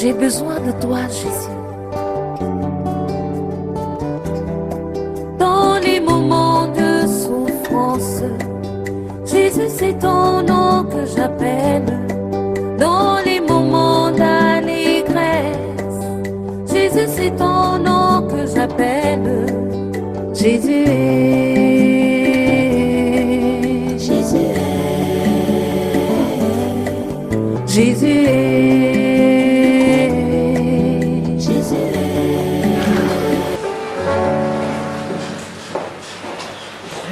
J'ai besoin de toi, Jésus. Dans les moments de souffrance, Jésus, c'est ton nom que j'appelle. Dans les moments d'allégresse, Jésus, c'est ton nom que j'appelle. Jésus est, Jésus est, Jésus est, Jésus est.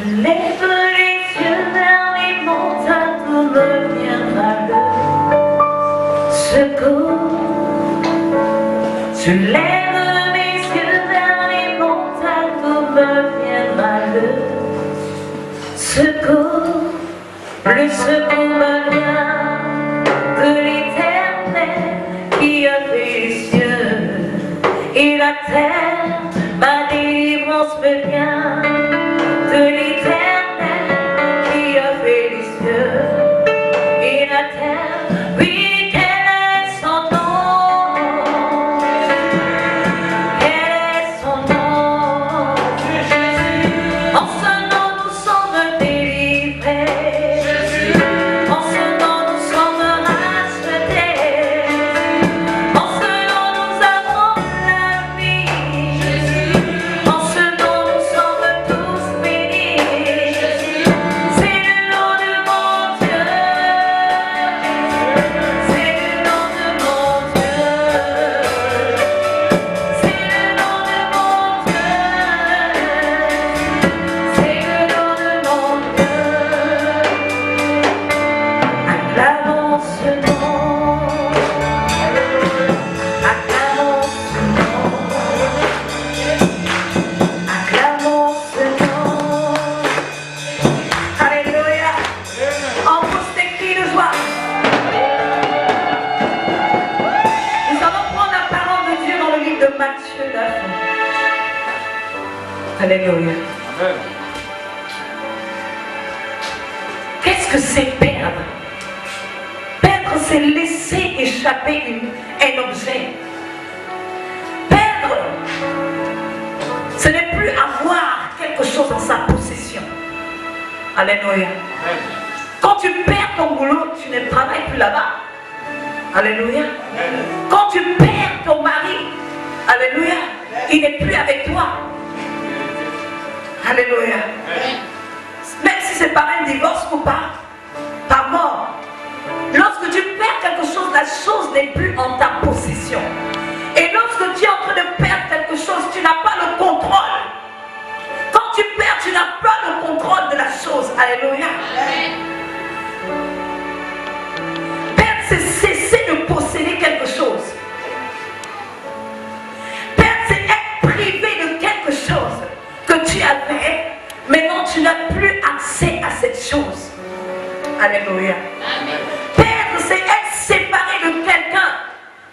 Je lève les yeux vers les montagnes où me viendra le secours. Je lève mes yeux vers les montagnes où me viendra le secours. Le secours me vient de l'Éternel qui a fait les cieux et la terre. Ma délivrance me vient de l'Éternel qui a fait les cieux et la terre. Oui, quel est son nom? Quel est son nom? En ce nom nous sommes délivrés. En ce nom nous sommes rachetés. En ce nom nous avons la vie. En ce nom nous sommes tous bénis. C'est le nom de mon Dieu. C'est le nom de mon Dieu. C'est le nom de mon Dieu. C'est le nom de mon Dieu. Acclamons ce nom. Acclamons ce nom. Acclamons ce nom. Alléluia. En pousse des cris de joie. Nous allons prendre la parole de Dieu dans le livre de Matthieu 9. Alléluia. Qu'est-ce que c'est perdre? Perdre, c'est laisser échapper un objet. Perdre, ce n'est plus avoir quelque chose en sa possession. Alléluia. Quand tu perds ton boulot, tu ne travailles plus là-bas. Alléluia. Quand tu perds ton mari, alléluia, il n'est plus avec toi. Alléluia. Même si c'est par un divorce ou par mort. Lorsque tu perds quelque chose, la chose n'est plus en ta possession. Et lorsque tu es en train de perdre quelque chose, tu n'as pas le contrôle. Quand tu perds, tu n'as pas le contrôle de la chose. Alléluia. Perdre, c'est cesser de posséder quelque chose. Perdre, c'est être privé de quelque chose que tu avais. Maintenant, tu n'as plus accès à cette chose. Alléluia. Perdre, c'est être séparé de quelqu'un,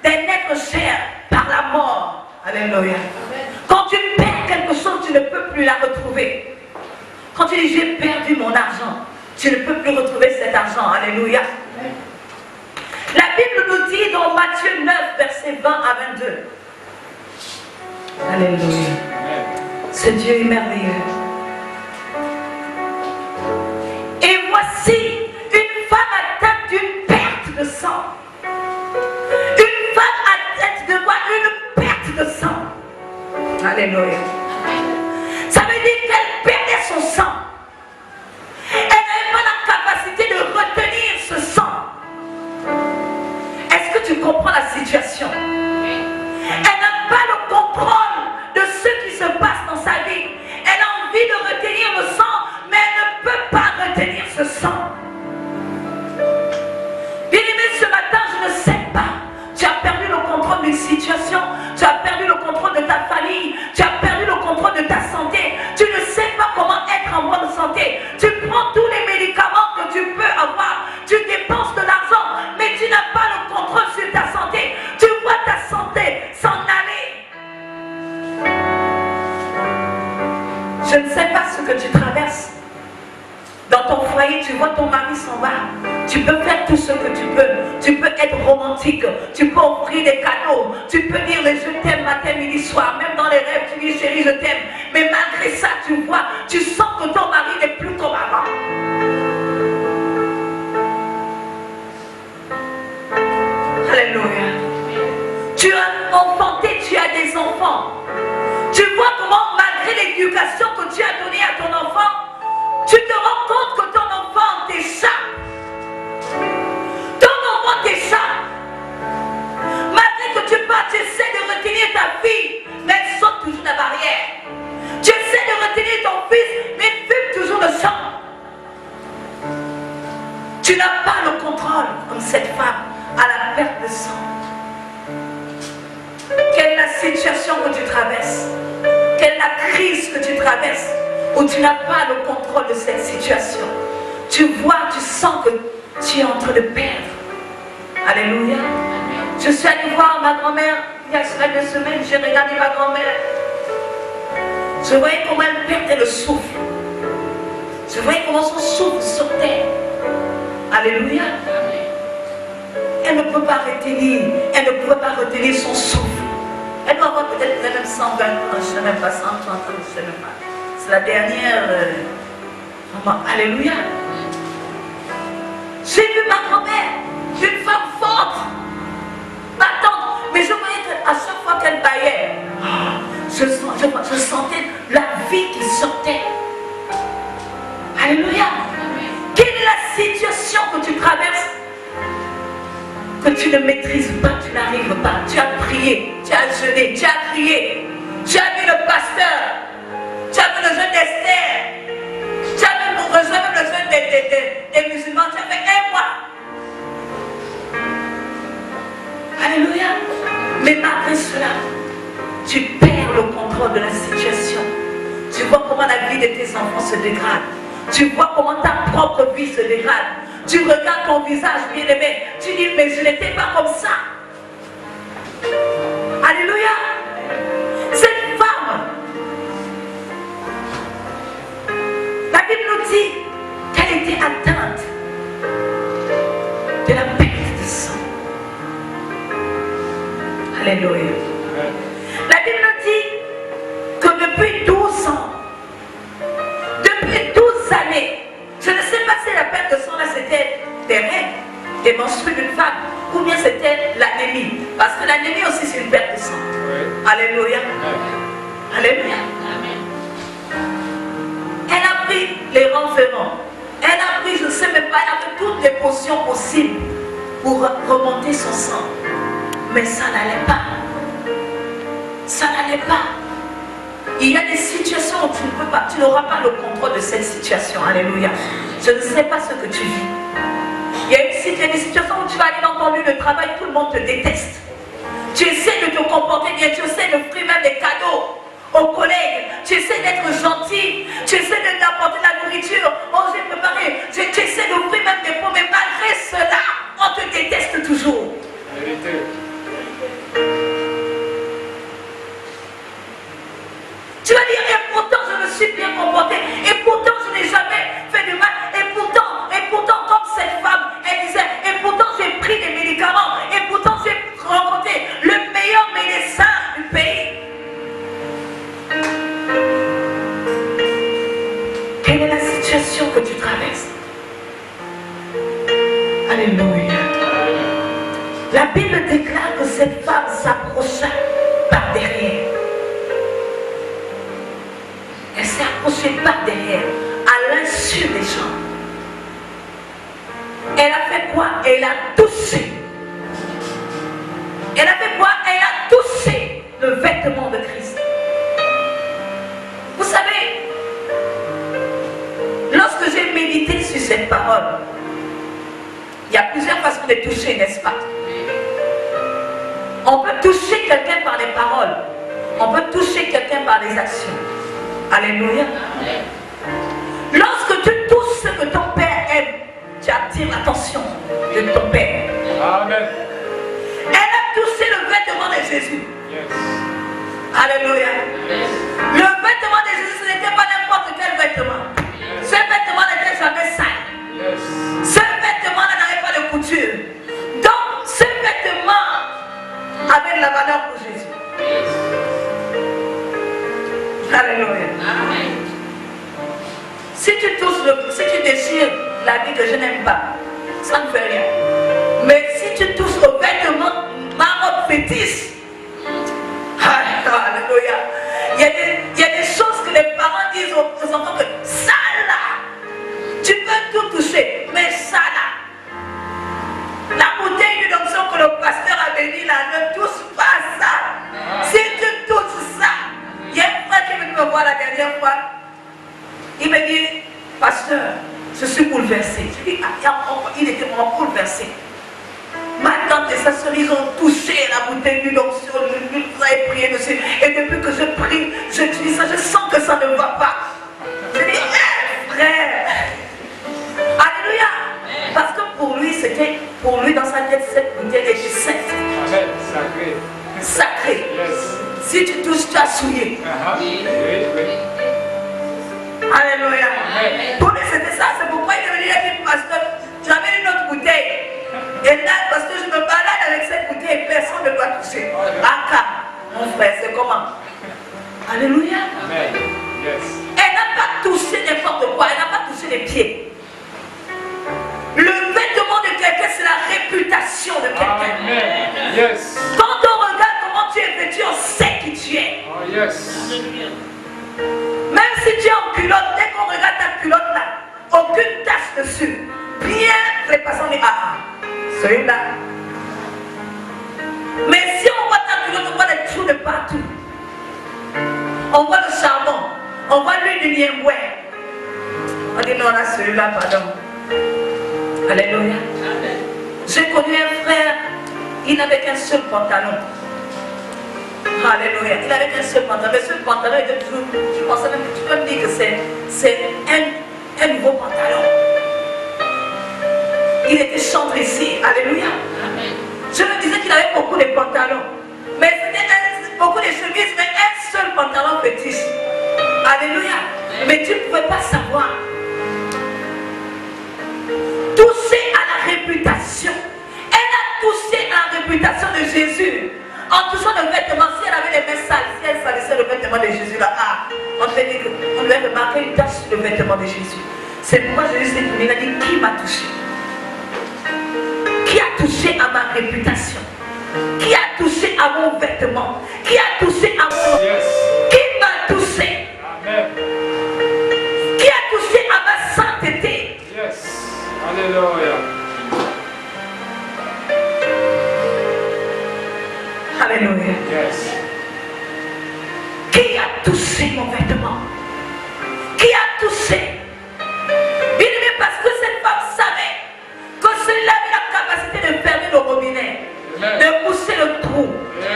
d'un être cher par la mort. Alléluia. Quand tu perds quelque chose, tu ne peux plus la retrouver. Quand tu dis j'ai perdu mon argent, tu ne peux plus retrouver cet argent. Alléluia. La Bible nous dit dans Matthieu 9, versets 20 à 22. Alléluia. Ce Dieu est merveilleux. Et voici une femme atteinte d'une perte de sang. Une femme atteinte de quoi? Une perte de sang. Alléluia. Ça veut dire qu'elle perdait son sang. Elle n'avait pas la capacité de retenir ce sang. Est-ce que tu comprends la situation? Elle n'a pas le contrôle de ce qui se passe dans sa vie. Elle a envie de retenir le sang, mais elle ne peut pas retenir ce sang. Bien-aimé, ce matin, je ne sais pas. Tu as perdu le contrôle d'une situation. Tu as perdu le contrôle de ta famille. Tu as perdu le contrôle de ta santé. Tu ne sais pas comment être en bonne santé. Tu prends tous les médicaments que tu peux avoir. Tu dépenses de l'argent, mais tu n'as pas le contrôle sur ta santé. Tu vois ta santé s'en aller. Je ne sais pas ce que tu traverses. Dans ton foyer, tu vois ton mari s'en va. Tu peux faire tout ce que tu peux. Tu peux être romantique. Tu peux offrir des cadeaux. Tu peux dire les je t'aime matin, midi, soir. Même dans les rêves, tu dis chérie, je t'aime. Mais malgré ça, tu vois, tu sens que ton mari n'est plus comme avant. Alléluia. Tu as enfanté, tu as des enfants. Tu vois comment, malgré l'éducation que tu as donnée à ton enfant, tu te rends compte que ton enfant t'échappe. Ton enfant t'échappe. Malgré que tu partes, tu essaies de retenir ta fille, mais elle saute toujours la barrière. Tu essaies de retenir ton fils, mais il fume toujours le sang. Tu n'as pas le contrôle comme cette femme à la perte de sang. Quelle est la situation que tu traverses? Quelle est la crise que tu traverses où tu n'as pas le contrôle de cette situation? Tu vois, tu sens que tu es en train de perdre. Alléluia. Je suis allée voir ma grand-mère il y a 2 semaines. J'ai regardé ma grand-mère. Je voyais comment elle perdait le souffle. Je voyais comment son souffle sortait. Alléluia. Elle ne peut pas retenir. Elle ne peut pas retenir son souffle. Elle doit avoir peut-être même 120 ans, je ne sais même pas, 130 ans, je ne sais même pas. C'est la dernière. Alléluia. J'ai vu ma grand-mère, une femme forte, battante, mais je voyais qu'à chaque fois qu'elle baillait, je sentais la vie qui sortait. Alléluia. Quelle est la situation que tu traverses, que tu ne maîtrises pas, tu n'arrives pas? Tu as prié, tu as jeûné, tu as crié, tu as vu le pasteur, tu as vu le jeûne d'Esther, tu as vu le jeûne des musulmans, tu as fait 1 mois. Alléluia. Mais malgré cela, tu perds le contrôle de la situation. Tu vois comment la vie de tes enfants se dégrade. Tu vois comment ta propre vie se dégrade. Tu regardes ton visage bien-aimé. Tu dis, mais je n'étais pas comme ça. Alléluia. Cette femme, la Bible nous dit qu'elle était atteinte de la perte de sang. Alléluia. La Bible nous dit que depuis 12 ans, depuis 12 années, je ne sais pas si la perte de sang là c'était des règles, des menstrues d'une femme, ou bien c'était l'anémie. Parce que l'anémie aussi c'est une perte de sang. Oui. Alléluia. Oui. Alléluia. Amen. Elle a pris les renferments. Elle a pris, je ne sais même pas, elle a fait toutes les potions possibles pour remonter son sang. Mais ça n'allait pas. Ça n'allait pas. Il y a des situations où tu ne peux pas, tu n'auras pas le contrôle de cette situation. Alléluia. Je ne sais pas ce que tu vis. Il y a des situations où tu vas aller dans ton lieu de travail, tout le monde te déteste. Tu essaies de te comporter bien, tu essaies d'offrir même des cadeaux aux collègues, tu essaies d'être gentil, tu essaies d'apporter la nourriture, oh j'ai préparé, tu essaies d'offrir même des pots, mais malgré cela, on te déteste toujours. Tu vas dire, et pourtant je me suis bien comporté, et pourtant je n'ai jamais fait de mal, et pourtant comme cette femme, elle disait, et pourtant j'ai pris des médicaments, et pourtant j'ai rencontré le meilleur médecin du pays. Quelle est la situation que tu traverses? Alléluia. La Bible déclare que cette femme s'approcha par derrière. Elle s'est approchée par derrière, à l'insu des gens. Elle a fait quoi? Elle a touché. Elle a fait quoi? Elle a touché le vêtement de Christ. Vous savez, lorsque j'ai médité sur cette parole, il y a plusieurs façons de toucher, n'est-ce pas? On peut toucher quelqu'un par les paroles. On peut toucher quelqu'un par les actions. Alléluia. Lorsque tu touches ce que ton père aime, tu attires l'attention de ton père. Amen. Elle a touché le vêtement de Jésus. Yes. Alléluia. Yes. Le vêtement de Jésus, ce n'était pas n'importe quel vêtement. Yes. Ce vêtement n'était jamais si tu désires la vie que je n'aime pas, ça ne fait rien. Mais si tu touches au vêtement marron fétiche, alléluia. Il y a des choses que les parents disent aux enfants que ça là, tu peux tout toucher, mais ça là, la bouteille d'onction que le pasteur a béni là, ne touche pas ça. Si tu touches ça, il y a un frère qui est venu me voir la dernière fois. Il me dit, pasteur, je suis bouleversé. Je dis, il était vraiment bouleversé. Ma tante et sa soeur, ils ont touché la bouteille d'huile d'onction, vous avez prié dessus. Et depuis que je prie, je dis ça, je sens que ça ne va pas. Je dis, frère, alléluia. Parce que pour lui, dans sa tête, cette bouteille était sainte. Amen. Sacré. Sacré. Yes. Si tu touches, tu as souillé. Oui. Alléluia. Amen. Pour lui, c'était ça. C'est pourquoi il est venu, il a dit, pasteur, j'avais une autre bouteille. Et là, parce que je me balade avec cette bouteille, personne ne doit toucher. Aka, mon frère, c'est comment? Alléluia. Amen. Yes. Elle n'a pas touché n'importe quoi, elle n'a pas touché les pieds. Le vêtement de quelqu'un, c'est la réputation de quelqu'un. Amen. Yes. Quand on regarde comment tu es vêtu, on sait qui tu es. Oh yes. Même si tu es en culotte, dès qu'on regarde ta culotte là, aucune tache dessus. Bien préparé, on dit ah, celui-là. Mais si on voit ta culotte, on voit des trous de partout. On voit le charbon, on voit l'huile du liemboué. On dit non, là, celui-là, pardon. Alléluia. J'ai connu un frère, il n'avait qu'un seul pantalon. Alléluia. Il n'avait qu'un seul pantalon. Mais ce pantalon était toujours, je pensais même que tu peux me dire que c'est un nouveau pantalon. Il était chantressé. Alléluia. Je me disais qu'il avait beaucoup de pantalons. Mais c'était beaucoup de chemises, mais un seul pantalon fétiche. Alléluia. Mais tu ne pouvais pas savoir. Toucher à la réputation. Elle a touché à la réputation de Jésus. En touchant le vêtement, si elle avait les mains sales, si elle salissait le vêtement de Jésus, là, on devait dire qu'on devait remarquer une tache sur le vêtement de Jésus. C'est pourquoi Jésus s'est tourné, il a dit, qui m'a touché? Qui a touché à ma réputation? Qui a touché à mon vêtement? Qui a touché à mon... Yes. Qui m'a touché? Amen. Qui a touché à ma sainteté? Yes. Alléluia. Alléluia. Yes. Qui a touché mon vêtement? Qui a touché? Bien aimé, parce que cette femme savait que celui-là avait la capacité de fermer le robinet, de pousser le trou,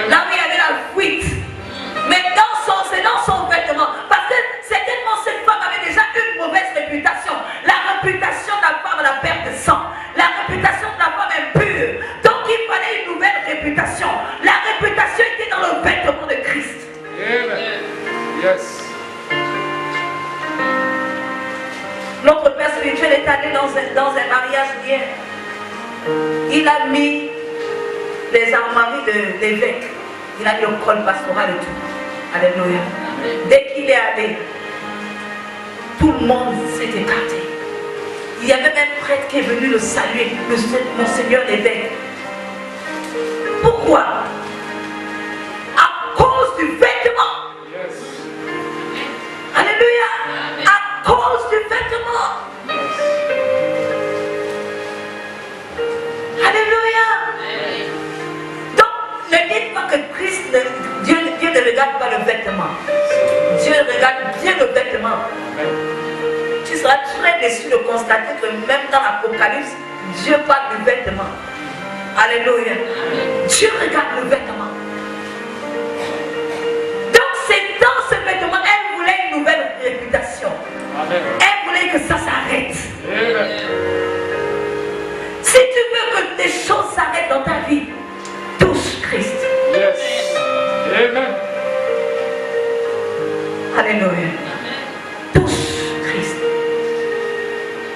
là où il y avait la fuite. Mais c'est dans son vêtement. Parce que certainement cette femme avait déjà une mauvaise réputation. La réputation de la femme à la perte de sang. La réputation de la femme impure. Donc il fallait une nouvelle réputation. La réputation était dans le vêtement de Christ. Amen. Yes. Notre père spirituel est allé dans un mariage bien. Il a mis les armoiries de l'évêque. Il a mis le col pastoral et tout. Alléluia. Dès qu'il est allé, tout le monde s'est écarté. Il y avait même un prêtre qui est venu le saluer, Monseigneur l'évêque. Pourquoi? À cause du vêtement. Yes. Alléluia. À cause du vêtement. Alléluia. Donc, ne dites pas que Christ, Dieu ne regarde pas le vêtement. Dieu regarde bien le vêtement. Tu seras très déçu de constater que même dans l'Apocalypse, Dieu parle du vêtement. Alléluia. Dieu regarde le vêtement. Donc, c'est dans ce vêtement, elle voulait une nouvelle réputation. Amen. Elle voulait que ça s'arrête. Amen. Si tu veux que des choses s'arrêtent dans ta vie, touche Christ. Yes. Amen. Alléluia. Touche Christ.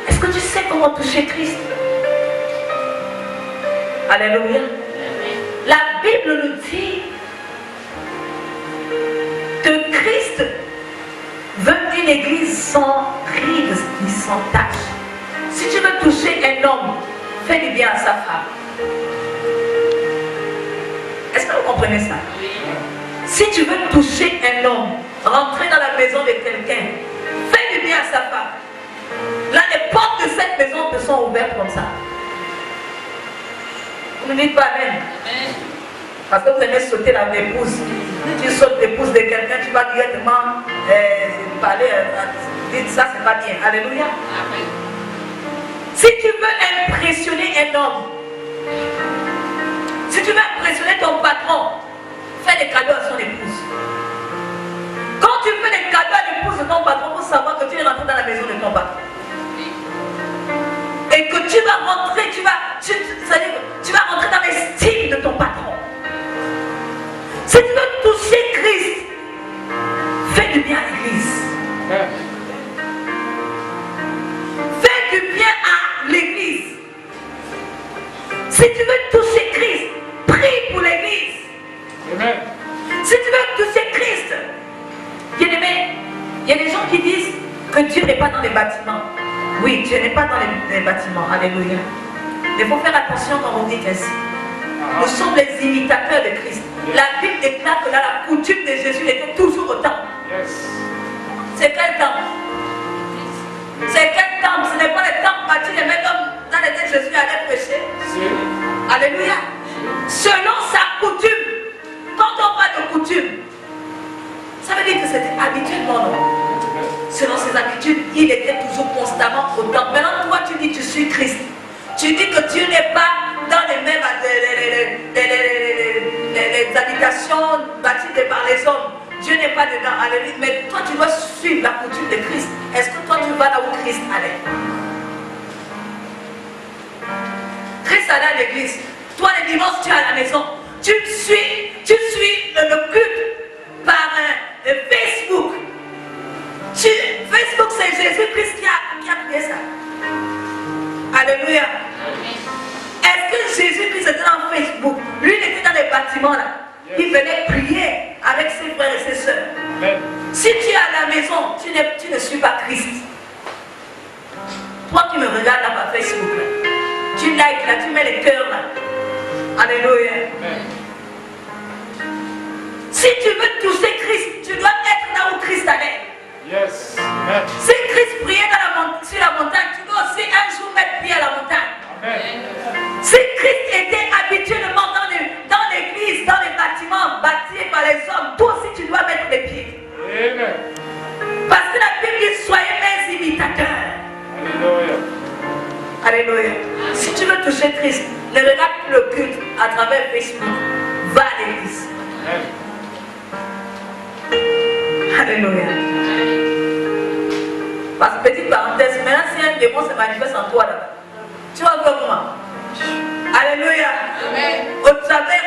Est-ce que tu sais comment toucher Christ? Alléluia. La Bible nous dit que Christ veut dire une église sans rides ni sans taches. Si tu veux toucher un homme, fais du bien à sa femme. Est-ce que vous comprenez ça? Si tu veux toucher un homme, rentrer dans la maison de quelqu'un, fais du bien à sa femme. Là, les portes de cette maison te sont ouvertes comme ça. Vous ne dites pas amen. Parce que vous aimez sauter la l'épouse. Tu sautes l'épouse de quelqu'un, tu vas directement parler, dire ça, c'est pas bien. Alléluia. Amen. Si tu veux impressionner un homme, si tu veux impressionner ton patron, fais des cadeaux à son épouse. Quand tu fais des cadeaux à l'épouse de ton patron, il faut savoir que tu es rentré dans la maison de ton patron. Et que tu vas rentrer, tu vas rentrer dans l'estime de ton patron. Si tu veux toucher Christ, fais du bien à l'église. Fais du bien à l'église. Si tu veux toucher Christ, prie pour l'église. Amen. Si tu veux toucher Christ, bien-aimé, il y a des gens qui disent que Dieu n'est pas dans les bâtiments. Oui, Dieu n'est pas dans les bâtiments. Alléluia. Mais il faut faire attention quand on dit ainsi. Nous sommes les imitateurs de Christ. La Bible déclare que là, la coutume de Jésus était toujours au temple. C'est quel temple? C'est quel temple? Ce n'est pas le temple bâti les mêmes hommes dans lesquels Jésus allait prêcher. Alléluia. Selon sa coutume. Quand on parle de coutume, ça veut dire que c'était habituellement, non? Selon ses habitudes, il était toujours constamment au temple. Maintenant, toi, tu dis que tu suis Christ. Tu dis que Dieu n'est pas dans les mêmes les habitations bâties par les hommes. Dieu n'est pas dedans. Alléluia. Mais toi, tu dois suivre la coutume de Christ. Est-ce que toi, tu vas là où Christ allait? Christ allait à l'église. Toi, les dimanches, tu es à la maison. Tu suis le culte par Facebook. Facebook, c'est Jésus-Christ qui a créé ça. Alléluia. Est-ce que Jésus-Christ était dans Facebook? Lui, il était dans les bâtiments là. Il venait prier avec ses frères et ses soeurs. Si tu es à la maison, tu ne suis pas Christ. Toi qui me regardes là par Facebook, là, tu likes là, tu mets les cœurs là. Alléluia. Si tu veux toucher Christ, tu dois être là où Christ allait. Yes. Si Christ priait sur la montagne, tu dois aussi un jour mettre pied à la montagne. Amen. Si Christ était habituellement dans l'église, dans les bâtiments bâtis par les hommes, toi aussi tu dois mettre les pieds. Amen. Parce que la Bible dit soyez mes imitateurs. Alléluia. Alléluia. Si tu veux toucher Christ, ne regarde plus le culte à travers Facebook. Va à l'église. Alléluia. Parce que petite parenthèse, maintenant si un démon se manifeste en toi là, tu vas faire comment? Alléluia. Amen. Au travers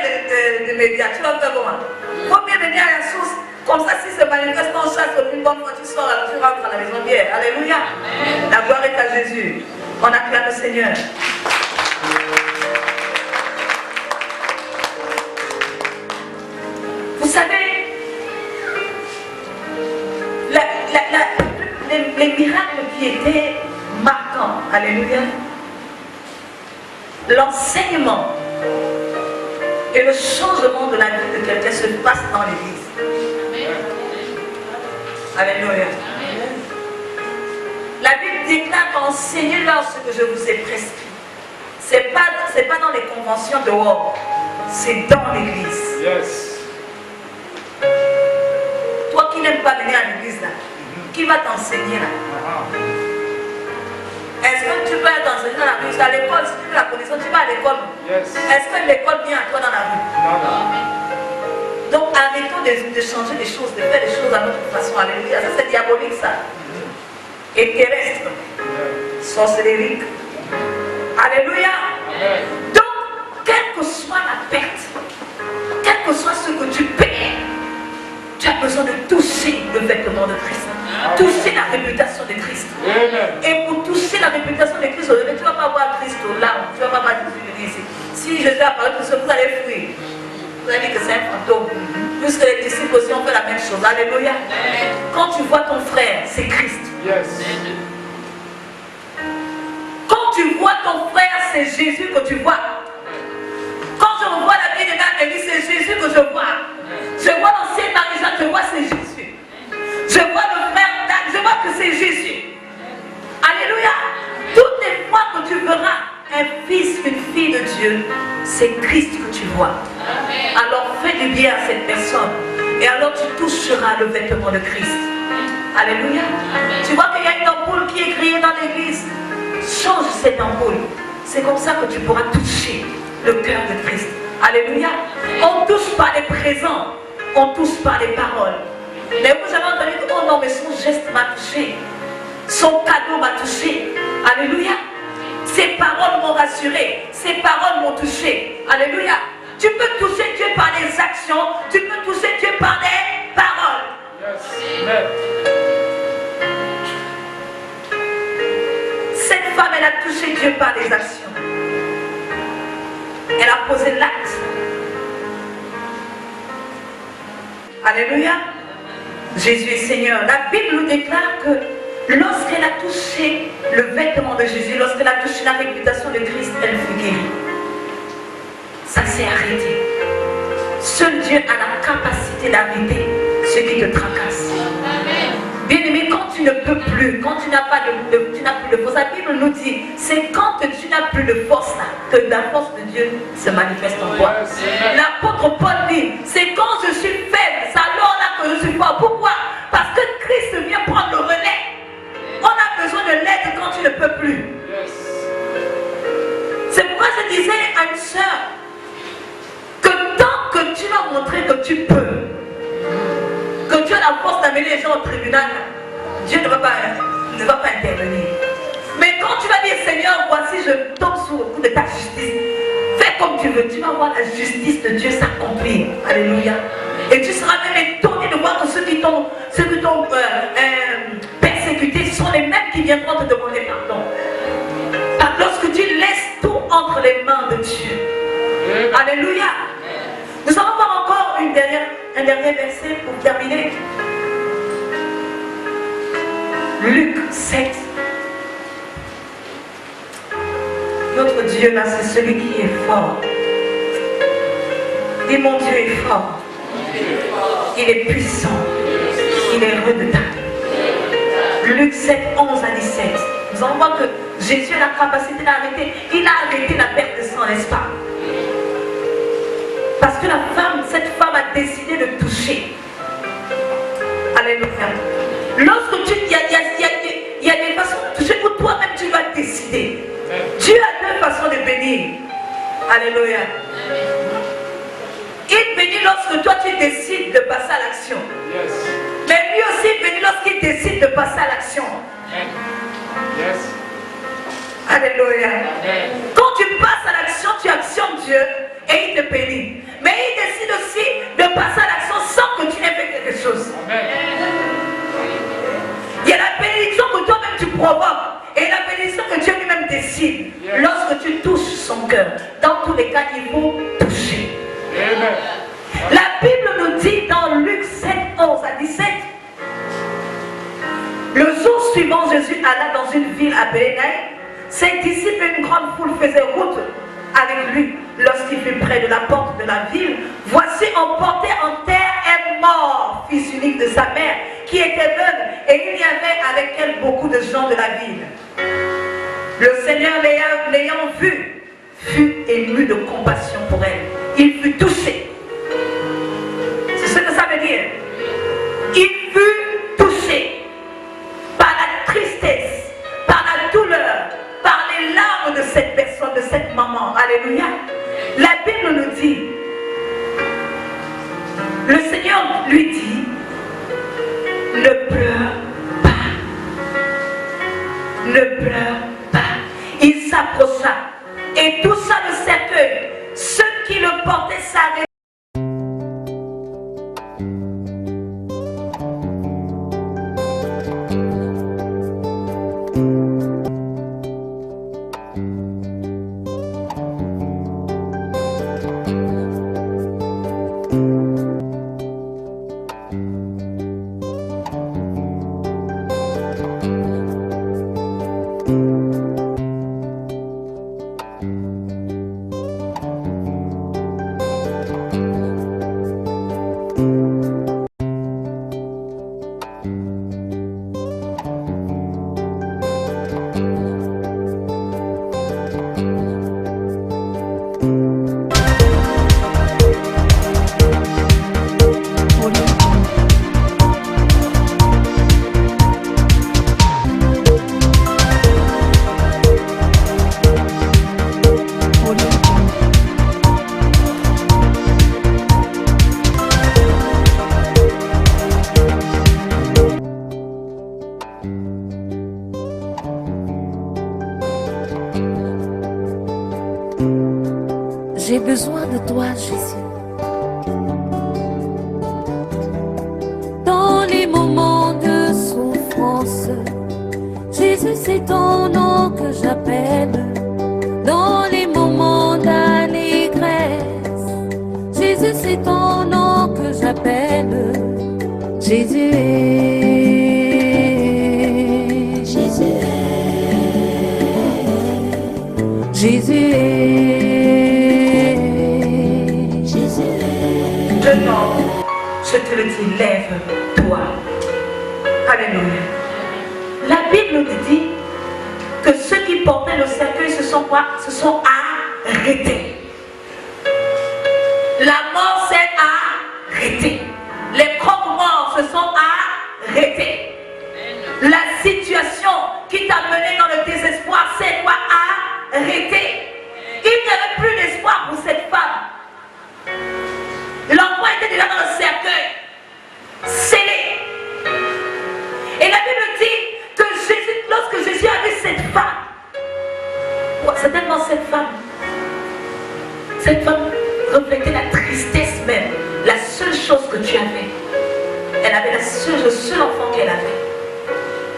des médias, tu vas faire comment? Il faut bien venir à la source. Comme ça, si se manifeste en chasse, une bonne fois tu sors, tu rentres à la maison bien. Alléluia. Amen. La gloire est à Jésus. On acclame le Seigneur. Vous savez, les miracles qui étaient marquants, alléluia, l'enseignement et le changement de la vie de quelqu'un se passe dans l'église. Alléluia. La Bible déclare qu'enseignez-leur ce que je vous ai prescrit. C'est pas dans les conventions dehors, c'est dans l'église. Yes. Toi qui n'aimes pas venir à l'église là, qui va t'enseigner là? Est-ce que tu vas t'enseigner dans la rue? À l'école, si tu veux la connaissance, tu vas à l'école. Yes. Est-ce que l'école vient à toi dans la rue? Non. Donc arrêtons de changer les choses, de faire les choses à notre façon. Alléluia. Ça c'est diabolique ça. Et terrestre. Sorcellerie. Alléluia. Amen. Donc, quelle que soit la perte, quel que soit ce que tu payes, tu as besoin de toucher le vêtement de Christ. Amen. Toucher la réputation de Christ. Amen. Et pour toucher la réputation de Christ, tu ne vas pas voir Christ aux larmes. Tu ne vas pas voir Jésus venir ici. Si Jésus a parlé de ce, vous allez fuir. Vous allez dire que c'est un fantôme. Puisque les disciples aussi ont fait la même chose. Alléluia. Quand tu vois ton frère, c'est Christ. Yes. Quand tu vois ton frère, c'est Jésus que tu vois. Quand je revois la vie de l'âme, c'est Jésus que je vois. Je vois l'ancien Marie-Jeanne, je vois c'est Jésus. Je vois le frère Dan, je vois que c'est Jésus. Alléluia. Toutes les fois que tu verras un fils, une fille de Dieu, c'est Christ que tu vois. Alors fais du bien à cette personne. Et alors tu toucheras le vêtement de Christ. Alléluia. Tu vois qu'il y a une ampoule qui est grillée dans l'église. Change cette ampoule. C'est comme ça que tu pourras toucher le cœur de Christ. Alléluia. On ne touche pas les présents. On touche pas les paroles. Mais vous avez entendu que, oh non, mais son geste m'a touché. Son cadeau m'a touché. Alléluia. Ses paroles m'ont rassuré. Ses paroles m'ont touché. Alléluia. Tu peux toucher Dieu par les actions. Tu peux toucher Dieu par les paroles. Yes. Amen. Cette femme, elle a touché Dieu par les actions. Elle a posé l'acte. Alléluia. Jésus est Seigneur. La Bible nous déclare que lorsqu'elle a touché le vêtement de Jésus, lorsqu'elle a touché la réputation de Christ, elle fut guérie. Ça s'est arrêté. Seul Dieu a la capacité d'arrêter ce qui te tracasse. Bien-aimé, quand tu ne peux plus, quand tu n'as plus de force, la Bible nous dit, c'est quand tu n'as plus de force là, que la force de Dieu se manifeste en toi. L'apôtre Paul dit, c'est quand je suis faible, c'est alors là que je suis fort. Pourquoi? Parce que Christ vient prendre le relais. On a besoin de l'aide quand tu ne peux plus. C'est pourquoi je disais à une soeur que tant que tu vas montrer que tu peux, que tu as la force d'amener les gens au tribunal, Dieu ne va pas intervenir. Mais quand tu vas dire, Seigneur, voici, je tombe sous le coup de ta justice, fais comme tu veux, tu vas voir la justice de Dieu s'accomplir. Alléluia. Et tu seras même étonné de voir que ceux qui t'ont persécuté sont les mêmes qui viendront te demander pardon. Lorsque tu laisses tout entre les mains de Dieu. Alléluia. Nous allons voir encore un dernier verset pour terminer. Luc 7. Notre Dieu là, c'est celui qui est fort. Et mon Dieu est fort. Il est puissant. Il est redoutable. Luc 7, 11 à 17. Nous allons voir que Jésus a la capacité d'arrêter. Il a arrêté la perte de sang, n'est-ce pas? Parce que cette femme a décidé de toucher. Alléluia. Lorsque il y a des façons de toucher où toi-même tu vas décider. Dieu a deux façons de bénir. Alléluia. Il bénit lorsque toi tu décides de passer à l'action. Mais lui aussi bénit lorsqu'il décide de passer à l'action. Alléluia. Quand tu passes à l'action, tu actionnes Dieu et il te bénit. Mais il décide aussi de passer à l'action sans que tu n'aies fait quelque chose. Il y a la bénédiction que toi-même tu provoques et la bénédiction que Dieu lui-même décide. Lorsque tu touches son cœur, dans tous les cas, il faut toucher. La Bible nous dit dans Luc 7, 11 à 17, le jour suivant, Jésus alla dans une ville appelée Naïn. Ses disciples et une grande foule faisaient route avec lui. Lorsqu'il fut près de la porte de la ville, voici emporté en terre un mort, fils unique de sa mère, qui était veuve, et il y avait avec elle beaucoup de gens de la ville. Le Seigneur, l'ayant vue, fut ému de compassion pour elle. Il fut touché. C'est ce que ça veut dire. Il fut touché par la tristesse, par la douleur, par les larmes de cette personne, de cette maman. Alléluia. La Bible nous dit, le Seigneur lui dit, ne pleure pas. Ne pleure pas. Il s'approcha et toucha le cercueil. Ceux qui le portaient s'arrêtaient. J'ai besoin de toi, Jésus. Dans les moments de souffrance, Jésus, c'est ton nom que j'appelle. Dans les moments d'allégresse, Jésus, c'est ton nom que j'appelle. Jésus est, Jésus est, Jésus est, Jésus est. Jeune homme, je te le dis, lève-toi. Alléluia. La Bible nous dit que ceux qui portaient le cercueil se sont quoi? Se sont arrêtés. La mort s'est arrêtée. Les propres morts se sont arrêtés. La situation qui t'a mené dans le désespoir, c'est quoi? Arrêtée. Il n'y avait plus d'espoir pour cette femme. L'enfant était déjà dans le cercueil, scellé. Et la Bible dit que Jésus, lorsque Jésus a vu cette femme, certainement cette femme reflétait la tristesse même. La seule chose que tu avais, elle avait le seul enfant qu'elle avait,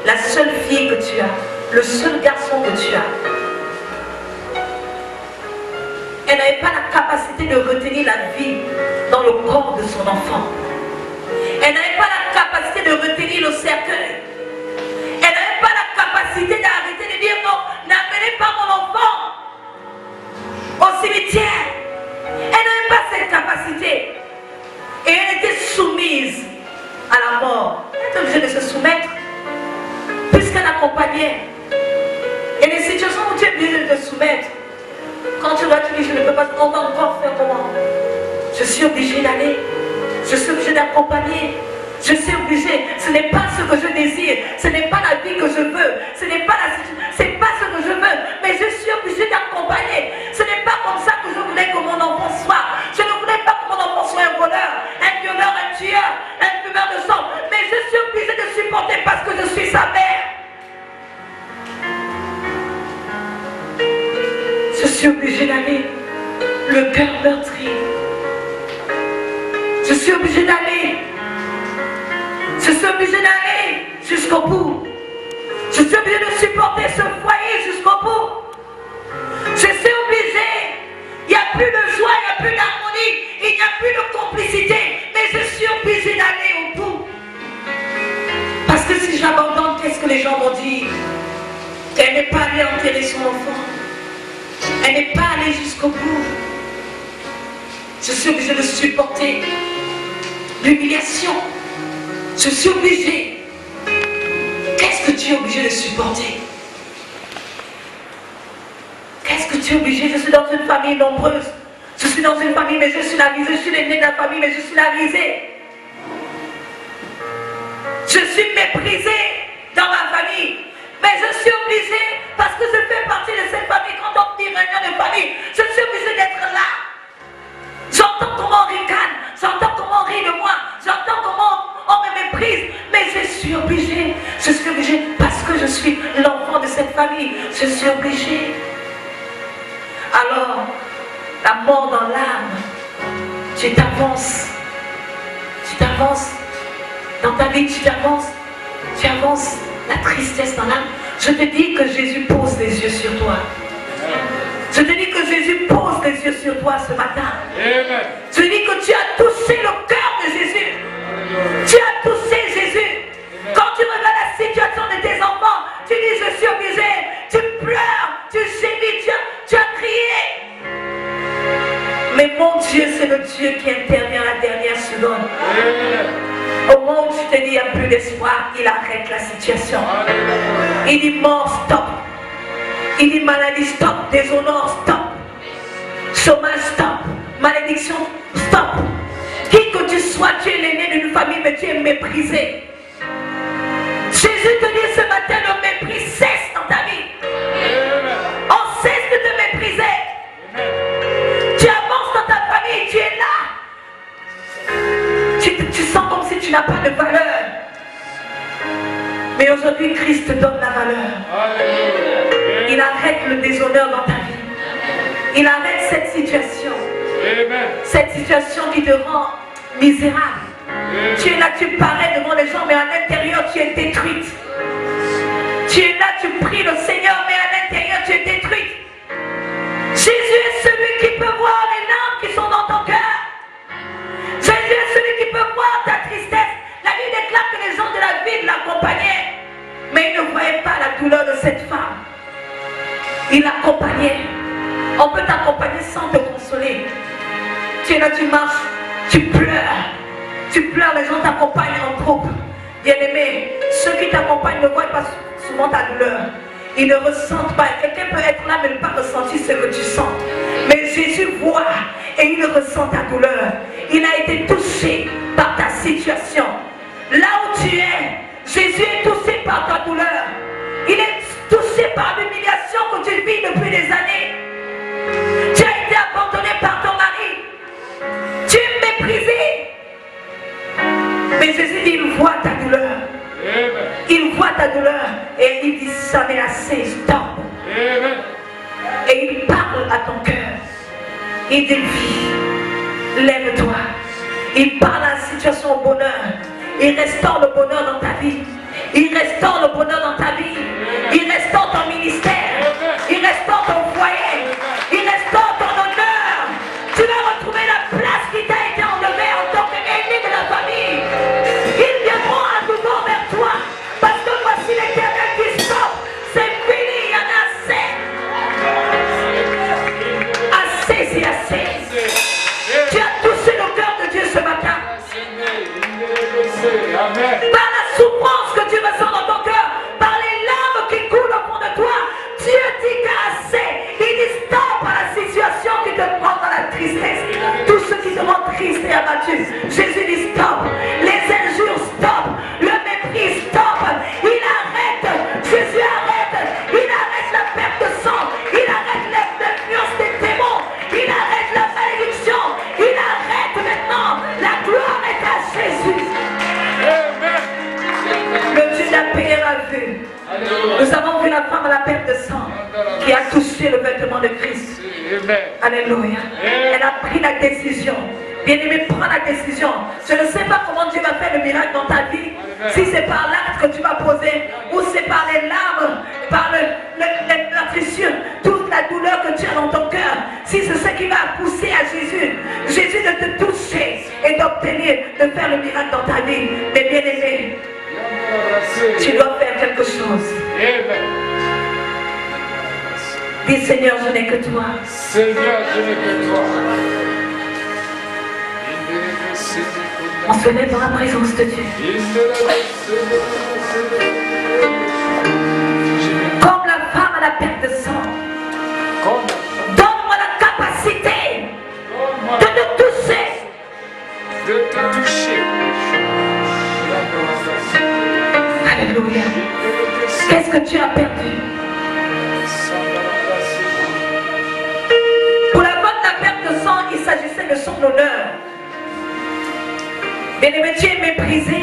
la seule fille que tu as, le seul garçon que tu as. Elle n'avait pas la capacité de retenir la vie dans le corps de son enfant. Elle n'avait pas la capacité de retenir le cercueil. Elle n'avait pas la capacité d'arrêter de dire non, n'amenez pas mon enfant au cimetière. Elle n'avait pas cette capacité. Et elle était soumise à la mort. Elle était obligée de se soumettre puisqu'elle accompagnait. Et les situations où tu es obligé de te soumettre, quand tu vas te dire je ne peux pas, on va encore faire comment? Je suis obligée d'aller. Je suis obligée d'accompagner. Je suis obligée. Ce n'est pas ce que je désire. Ce n'est pas la vie que je veux. Ce n'est pas c'est pas ce que je veux. Mais je suis obligée d'accompagner. Ce n'est pas comme ça que je voulais que mon enfant soit. Je ne voulais pas que mon enfant soit un voleur, un violeur, un tueur, un fumeur de sang. Mais je suis obligée de supporter parce que je suis sa mère. Je suis obligée d'aller. Le cœur meurtri. Je suis obligée d'aller. Je suis obligée d'aller jusqu'au bout. Je suis obligée de supporter ce foyer jusqu'au bout. Je suis obligée. Il n'y a plus de joie, il n'y a plus d'harmonie, il n'y a plus de complicité. Mais je suis obligée d'aller au bout. Parce que si j'abandonne, qu'est-ce que les gens vont dire? Elle n'est pas allée enterrer son enfant. Elle n'est pas allée jusqu'au bout. Je suis obligée de supporter l'humiliation. Je suis obligée. Qu'est-ce que tu es obligé de supporter? Qu'est-ce que tu es obligé? Je suis dans une famille nombreuse. Je suis dans une famille, mais je suis la risée. Je suis l'aînée de la famille, mais je suis la risée. Je suis méprisée dans ma famille. Mais je suis obligée, parce que je fais partie de cette famille. Quand on dit réunion de famille, je suis obligée d'être là. J'entends comment on ricane, j'entends comment on rit de moi, j'entends comment on me méprise, mais je suis obligée parce que je suis l'enfant de cette famille, je suis obligée. Alors, la mort dans l'âme, tu t'avances dans ta vie, tu avances, la tristesse dans l'âme. Je te dis que Jésus pose les yeux sur toi. Je te dis que Jésus pose les yeux sur toi ce matin. Amen. Je te dis que tu as touché le cœur de Jésus. Tu as touché Jésus. Quand tu regardes la situation de tes enfants, tu dis je suis obligé. Tu pleures, tu gémis, tu as crié. Mais mon Dieu, c'est le Dieu qui intervient à la dernière seconde. Au moment où tu te dis il n'y a plus d'espoir, il arrête la situation. Il dit mort, stop. Il dit maladie, stop. Déshonneur, stop. Chômage, stop. Malédiction, stop. Qui que tu sois, tu es l'aîné d'une famille, mais tu es méprisé. Jésus te dit ce matin, le mépris cesse dans ta vie. On cesse de te mépriser. Tu avances dans ta famille, tu es là. Tu sens comme si tu n'as pas de valeur. Mais aujourd'hui, Christ te donne la valeur. Il arrête le déshonneur dans ta vie. Il arrête cette situation. Amen. Cette situation qui te rend misérable. Tu es là, tu parais devant les gens, mais à l'intérieur, tu es détruite. Tu es là, tu pries le Seigneur, mais à l'intérieur, tu es détruite. Jésus est celui qui peut voir les larmes qui sont dans ton cœur. Jésus est celui qui peut voir ta tristesse. La Bible déclare que les gens de la ville l'accompagnaient, mais ils ne voyaient pas la douleur de cette femme. Ils l'accompagnaient. On peut t'accompagner sans te consoler. Tu es là, tu marches, tu pleures. Tu pleures, les gens t'accompagnent en groupe. Bien-aimé, ceux qui t'accompagnent ne voient pas souvent ta douleur. Ils ne ressentent pas. Quelqu'un peut être là mais ne pas ressentir ce que tu sens. Mais Jésus voit et il ressent ta douleur. Il a été touché par ta situation. Là où tu es, Jésus est touché par ta douleur. Il est touché par l'humiliation que tu vis depuis des années. Tu as été abandonné par ton mari. Tu es méprisé. Mais Jésus dit, il voit ta douleur. Amen. Il voit ta douleur et il dit, ça n'est assez, stop. Amen. Et il parle à ton cœur. Il dit, vie, lève-toi. Il parle à la situation au bonheur. Il restaure le bonheur dans ta vie. Il restaure le bonheur dans ta vie. Il restaure ton ministère. Il restaure ton foyer. Il restaure ton honneur. Tu vas retrouver la place qui t'a été enlevée en tant qu'aîné de la famille. Ils viendront à nouveau vers toi. Parce que voici l'Éternel qui stop. C'est fini, il y en a assez. Assez, c'est assez. Tu as touché le cœur de Dieu ce matin. Amen. Par la souffrance que tu ressens dans ton cœur, par les larmes qui coulent au fond de toi, Dieu dit qu'à assez. Il dit stop à la situation qui te prend dans la tristesse. Tout ce qui te rend triste et abattu. Jésus dit stop. Les injures stop. Le mépris stop. Il arrête. Jésus arrête. Il arrête la perte de sang. Il arrête l'influence des démons. Il arrête la malédiction. Il arrête maintenant. La gloire est à Jésus. Le Dieu n'a payé la vue. Nous avons vu la femme à la perte de sang qui a touché le vêtement de Christ. Amen. Alléluia. Elle a pris la décision. Bien-aimé, prends la décision. Je ne sais pas comment Dieu va faire le miracle dans ta vie. Si c'est par l'acte que tu vas poser, ou c'est par les larmes, par la tristesse, toute la douleur que tu as dans ton cœur. Si c'est ce qui va pousser à Jésus, Jésus de te toucher et d'obtenir, de faire le miracle dans ta vie. Mais bien-aimé, tu dois faire quelque chose. Amen. Dis Seigneur, je n'ai que toi. Seigneur, je n'ai que toi. On se met dans la présence de Dieu. Comme la femme à la perte de sang. Donne-moi la capacité de te toucher. De te toucher. Alléluia. Qu'est-ce que tu as perdu? Pour la bonne la perte de sang, il s'agissait de son honneur. Bien-aimé, tu es méprisé.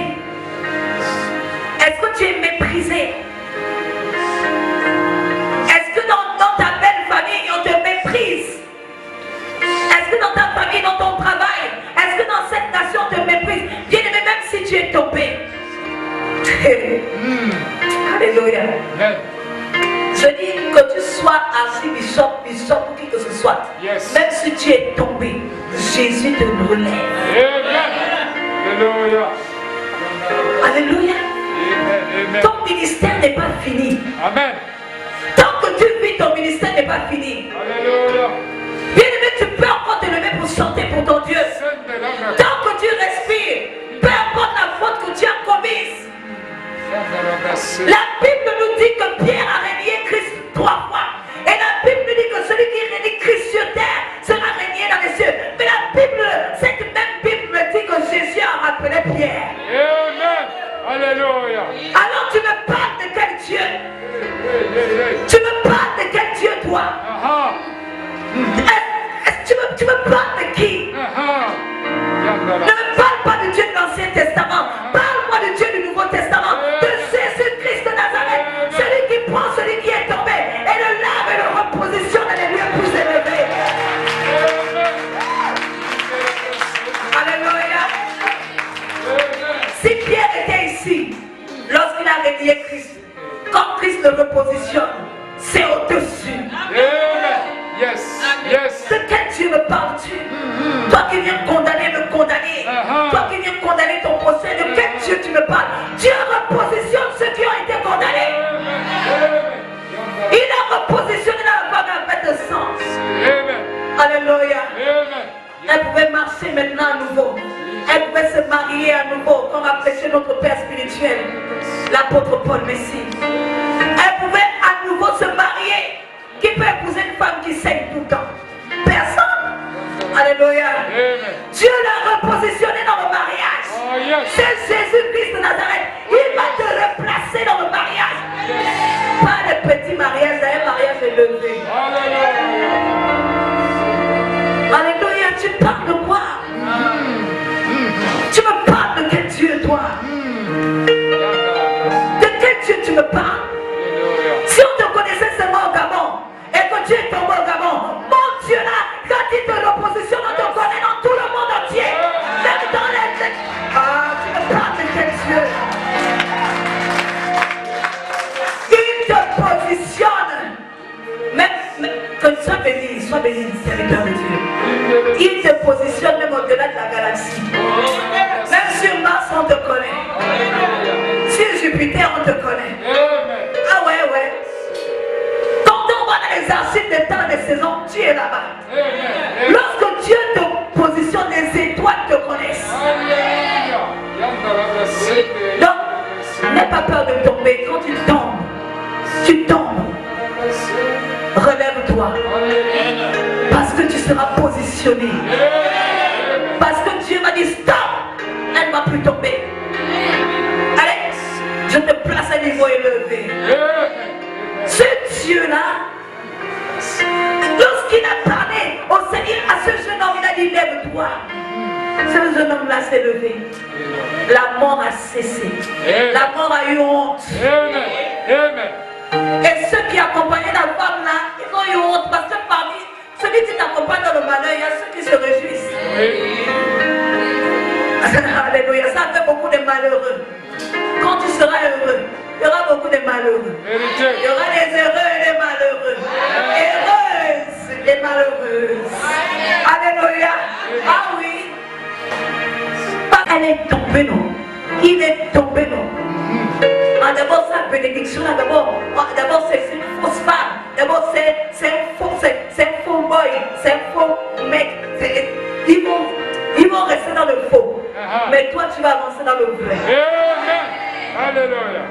Est-ce que tu es méprisé? Est-ce que dans ta belle famille, on te méprise? Est-ce que dans ta famille, dans ton travail, est-ce que dans cette nation, on te méprise? Bien-aimé, même si tu es tombé. Alléluia. Je dis que tu sois assis, bishop, ou qui que ce soit. Yes. Même si tu es tombé, Jésus te relève. Alléluia. Alléluia. Amen. Ton ministère n'est pas fini. Amen. Tant que tu vis, ton ministère n'est pas fini. Alléluia. Bien-aimé, tu peux encore te lever pour chanter pour ton Dieu. Tant que tu respires, peu importe la faute que tu as commise. La Bible nous dit que Pierre a régné Christ 3 fois. Et la Bible nous dit que celui qui règne Christ sur terre sera régné dans les cieux. Mais la Bible, cette même Bible me dit que Jésus a rappelé Pierre. Amen. Alléluia. Alors tu me parles de quel Dieu? Tu me parles de quel Dieu toi? Tu me parles de qui? Ne me parle pas du Dieu de l'Ancien Testament. Parle-moi du Dieu du Nouveau Testament. De Jésus-Christ de Nazareth. Celui qui prend celui qui est tombé et le lave et le repositionne dans les lieux plus élevés. te repositionne, c'est au-dessus. Amen. Yes. Yes. De quel Dieu me parles-tu? Toi qui viens condamner, me condamner. Toi qui viens condamner ton procès, de quel Dieu tu me parles? Dieu repositionne ceux qui ont été condamnés. Il a repositionné la femme à fait de sens. Alléluia. Elle pouvait marcher maintenant à nouveau. Elle pouvait se marier à nouveau, comme a prêché notre Père spirituel, l'apôtre Paul Messie. Elle pouvait à nouveau se marier. Qui peut épouser une femme qui saigne tout le temps? Personne. Alléluia. Dieu l'a repositionné dans le mariage. C'est Jésus-Christ de Nazareth. Il va te replacer dans le mariage. Pas de petit mariage, c'est un mariage élevé. Alléluia. Tu parles de quoi? Tu me parles de quel Dieu, toi? De quel Dieu tu me parles? Si on te connaissait seulement au Gabon et que Dieu est tombé au Gabon, mon Dieu là, quand il te repositionne, on te connaît dans tout le monde entier. Même dans les... Ah, tu me parles de quel Dieu? Il te positionne. Même que sois béni, serviteur de Dieu. Il te positionne même au-delà de la galaxie. Même sur Mars, on te connaît. Sur Jupiter, on te connaît. Ah ouais. Quand on va dans les archives des temps et des saisons, tu es là-bas. Lorsque Dieu te positionne, les étoiles te connaissent. Donc, n'aie pas peur de tomber. Quand tu tombes. Relève-toi. Parce que tu seras positionné. Parce que Dieu m'a dit stop. Elle ne va plus tomber. Allez, je te place à un niveau élevé. Ce Dieu-là, lorsqu'il a parlé au Seigneur à ce jeune homme, il a dit lève-toi. Ce jeune homme-là s'est levé. La mort a cessé. La mort a eu honte. Et ceux qui accompagnaient la femme là, ils ont eu honte parce que parmi celui qui t'accompagne dans le malheur, il y a ceux qui se réjouissent. Alléluia, ça fait beaucoup de malheureux. Quand tu seras heureux, il y aura beaucoup de malheureux. Il y aura des heureux et des malheureux. Heureuses et malheureuses. Alléluia. Ah oui. Elle est tombée, non? Il est tombé, non? D'abord, sa bénédiction, d'abord c'est une fausse femme. D'abord, c'est un faux boy. C'est un faux mec. Ils vont rester dans le faux. Mais toi, tu vas avancer dans le vrai. Alléluia.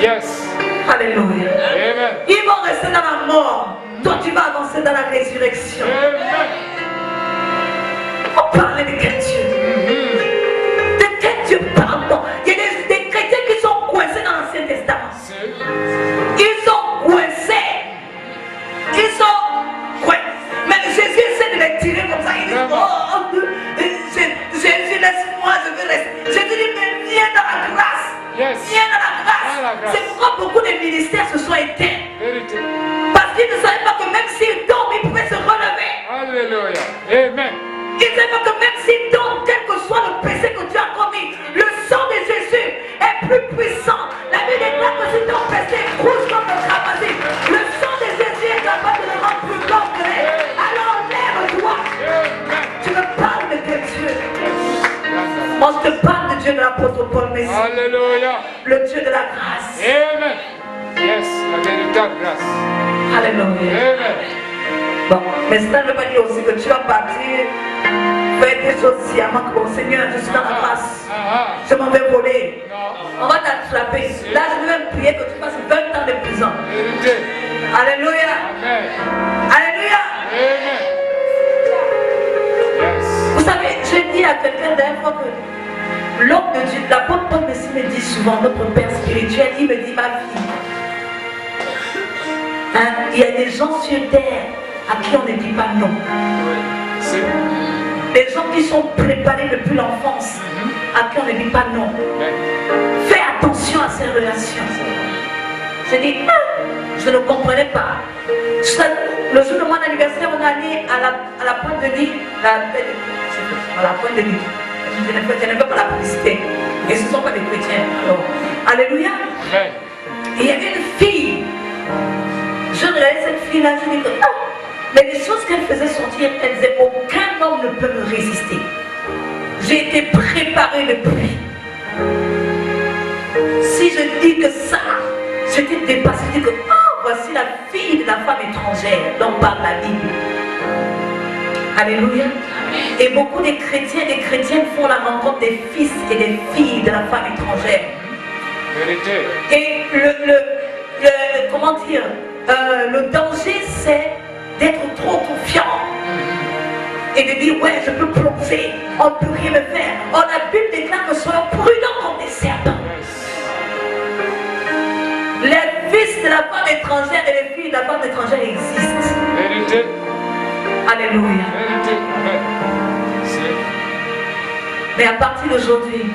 Yes. Alléluia. Amen. Ils vont rester dans la mort. Toi, tu vas avancer dans la résurrection. On parlait de quel Dieu? De quel Dieu parle-t-on? Il y a des chrétiens qui sont coincés dans l'Ancien Testament. Ils sont coincés. Mais Jésus essaie de les tirer comme ça. Il dit, oh, Jésus, laisse-moi, je veux rester. Jésus dit, mais viens dans la grâce. Viens dans la grâce. C'est pourquoi beaucoup de ministères se sont éteints. Parce qu'ils ne savaient pas que même s'ils tombent, ils pouvaient se relever. Alléluia. Amen. Ils ne savaient pas que même s'ils tombent, quel que soit le péché que tu as commis, le sang de Jésus est plus puissant. La Bible déclare que si ton péché est rouge comme le crapasis, le sang de Jésus est capable de le rendre plus blanc que l'air. Alors lève-toi. Tu me parles de quel Dieu? On te parle de Dieu de l'apôtre Paul Messie. Alléluia. Le Dieu de la grâce. Amen. Yes, la véritable grâce. Alléluia. Amen. Bon, mais ça ne veut pas dire aussi que tu vas partir faire des choses sciemment que, bon Seigneur, je suis dans la grâce. Je m'en vais voler. On va t'attraper. Là, je vais même prier que tu passes 20 ans de prison. Alléluia. Amen. Alléluia. Amen. Yes. Vous savez, je dis à quelqu'un d'un fois que l'homme de Dieu, l'apôtre Paul Messie me dit souvent, notre Père spirituel, il me dit, ma fille, hein, il y a des gens sur terre à qui on ne dit pas non. Des gens qui sont préparés depuis l'enfance, à qui on ne dit pas non. Fais attention à ces relations. Je dis, je ne comprenais pas. Le jour de mon anniversaire, on est allé à la pointe de Lille. À la pointe de Lille. Je ne fais pas la publicité. Et ce ne sont pas des chrétiens. Alors, alléluia. Et il y avait une fille. Je regardais cette fille-là, je dis que mais les choses qu'elle faisait sortir, elle disait aucun homme ne peut me résister. J'ai été préparée depuis. Si je dis que ça, j'étais dépassée, je dis que voici la fille de la femme étrangère dont parle la Bible. Alléluia. Et beaucoup de chrétiens et des chrétiennes font la rencontre des fils et des filles de la femme étrangère. Vérité. Et comment dire, le danger c'est d'être trop confiant et de dire ouais je peux plonger, on ne peut rien me faire. Oh, la Bible déclare que soyons prudents comme des serpents. Les fils de la femme étrangère et les filles de la femme étrangère existent. Vérité. Alléluia. Vérité. Mais à partir d'aujourd'hui,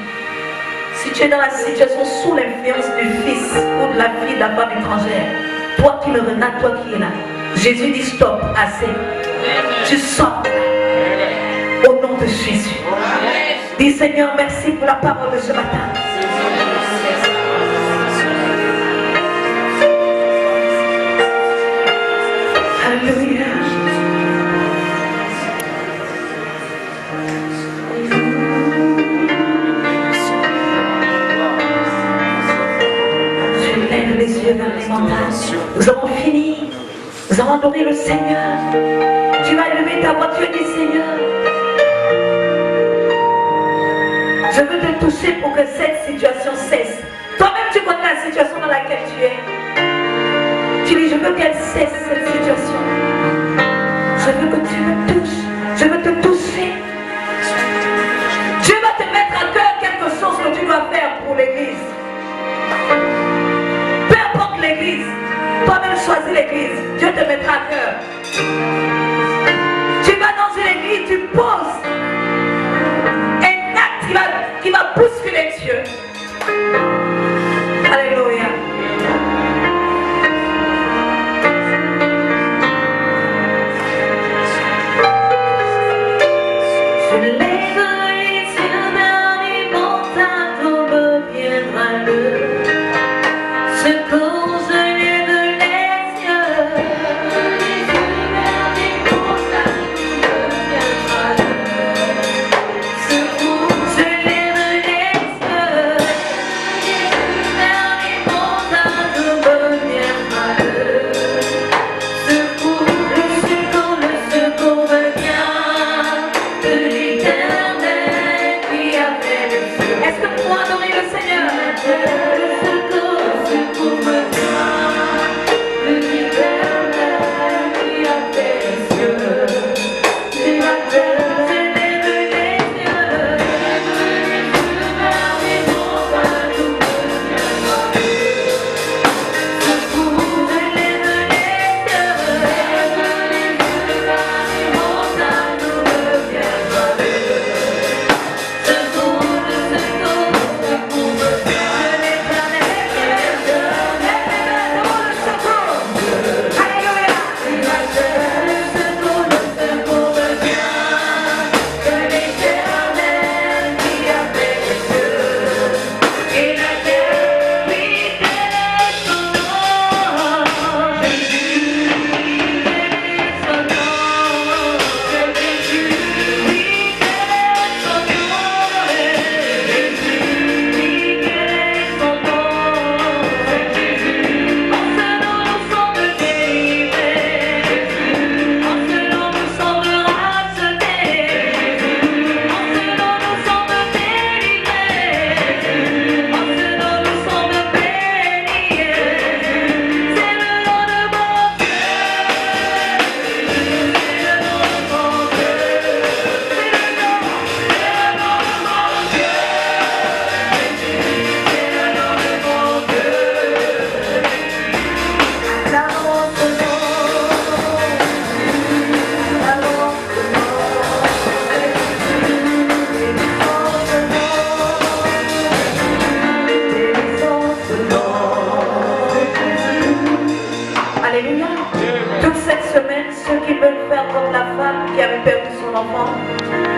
si tu es dans la situation sous l'influence du fils ou de la fille de la femme étrangère, toi qui me regardes, toi qui es là, Jésus dit stop, assez. Tu sors au nom de Jésus. Dis Seigneur, merci pour la parole de ce matin. Alléluia. Je lève les yeux vers les montagnes. Nous avons fini. Nous avons adoré le Seigneur. Tu vas lever ta voix, tu dis Seigneur. Je veux te toucher pour que cette situation cesse. Toi-même tu connais la situation dans laquelle tu es. Tu dis je veux qu'elle cesse cette situation. Je veux que tu me touches. Je veux te toucher. Dieu va te mettre à cœur quelque chose que tu dois faire pour l'église. Peu importe l'église. Toi-même choisis l'église. Dieu te mettra à cœur. Tu vas dans une église, tu poses un acte qui va bousculer Dieu. Alléluia. Je lève les yeux vers les montagnes, d'où me viendra le secours.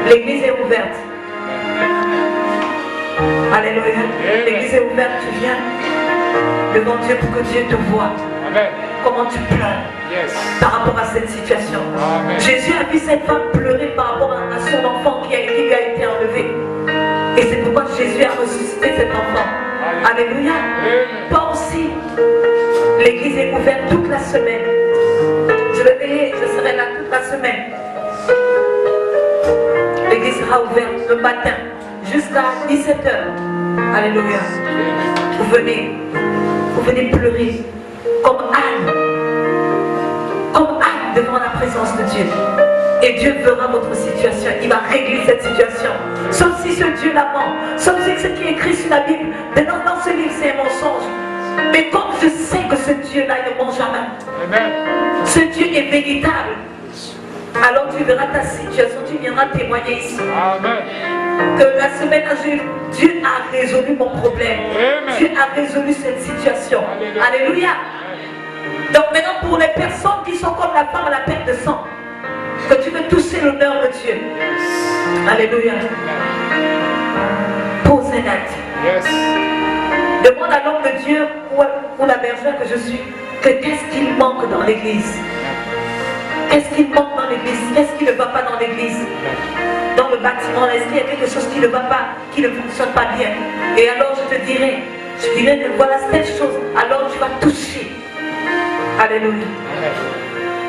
L'église est ouverte. Alléluia. L'église est ouverte, tu viens. devant Dieu pour que Dieu te voie. Amen. Comment tu pleures Yes. par rapport à cette situation. Amen. Jésus a vu cette femme pleurer par rapport à son enfant qui lui a été enlevé. Et c'est pourquoi Jésus a ressuscité cet enfant. Alléluia. Toi aussi, l'église est ouverte toute la semaine. Je vais veiller, je serai là toute la semaine. L'église sera ouverte le matin jusqu'à 17h. Alléluia. Vous venez pleurer comme Anne devant la présence de Dieu. Et Dieu verra votre situation. Il va régler cette situation. Sauf si ce Dieu-là ment. Sauf si ce qui est écrit sur la Bible. Dans ce livre, c'est un mensonge. Mais comme je sais que ce Dieu-là, il ne ment jamais. Amen. Ce Dieu est véritable. Alors tu verras ta situation. Tu viendras témoigner ici. Amen. Que la semaine dernière, Dieu a résolu mon problème. Amen. Dieu a résolu cette situation. Alléluia. Alléluia. Donc maintenant, pour les personnes qui sont comme la femme à la perte de sang, que tu veux toucher l'honneur de Dieu. Alléluia. Pose un acte. Yes. Demande à l'homme de Dieu ou la bergère que je suis, que qu'est-ce qu'il manque dans l'église. Qu'est-ce qu'il manque dans l'église? Qu'est-ce qui ne va pas dans l'église? Dans le bâtiment, est-ce qu'il y a quelque chose qui ne va pas, qui ne fonctionne pas bien? Et alors je te dirai que voilà cette chose. Alors tu vas toucher. Alléluia.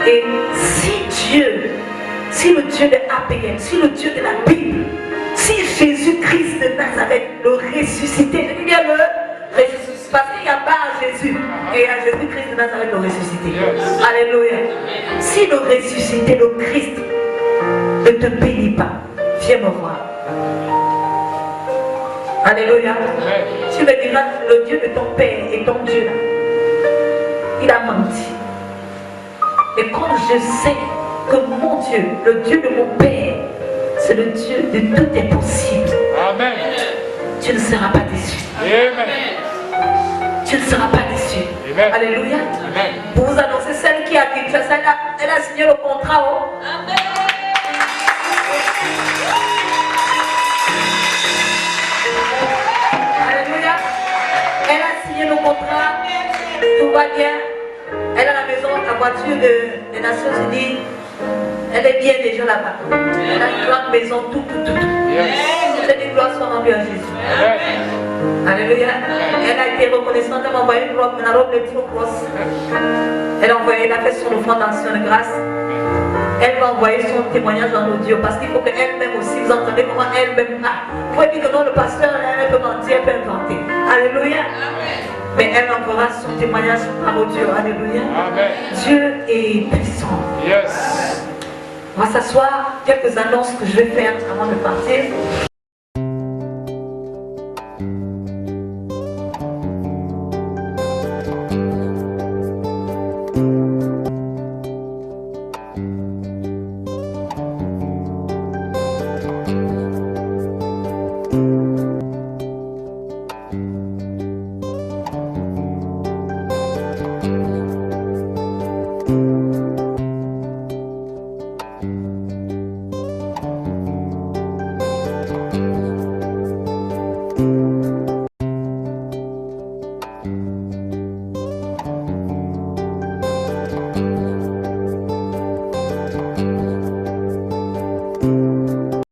Et si le Dieu de APM, si le Dieu de la Bible, si Jésus-Christ de Nazareth, le ressuscité, je dis bien le ressuscité, parce qu'il n'y a pas à Jésus, et à Jésus-Christ de Nazareth le ressuscité. Yes. Alléluia. Si le ressuscité, le Christ, ne te bénit pas, viens me voir. Alléluia. Tu me diras, le Dieu de ton père et ton Dieu là, il a menti. Et quand je sais que mon Dieu, le Dieu de mon père, c'est le Dieu de tout est possible. Amen. Tu ne seras pas déçu. Amen. Tu ne seras pas déçu. Amen. Alléluia. Amen. Pour vous annoncer, celle qui a dit ça, elle a signé le contrat. Oh. Amen. Alléluia. Elle a signé le contrat. Tout va bien. Elle a la maison, la voiture des Nations Unies. Elle est bien déjà là-bas. Elle a une grande maison, tout. Yes. Toutes les gloires sont rendues à Jésus. Amen. Alléluia. Elle a été reconnaissante, elle m'a envoyé une robe, la robe de Tio Cross. Elle a fait son offrande d'action de grâce. Elle va envoyer son témoignage en audio parce qu'il faut qu'elle-même aussi, vous entendez comment elle-même. Vous pouvez dire que non, le pasteur, elle peut mentir, elle peut inventer. Alléluia. Mais elle enverra son témoignage par audio. Alléluia. Amen. Dieu est puissant. Yes. On va s'asseoir. Quelques annonces que je vais faire avant de partir.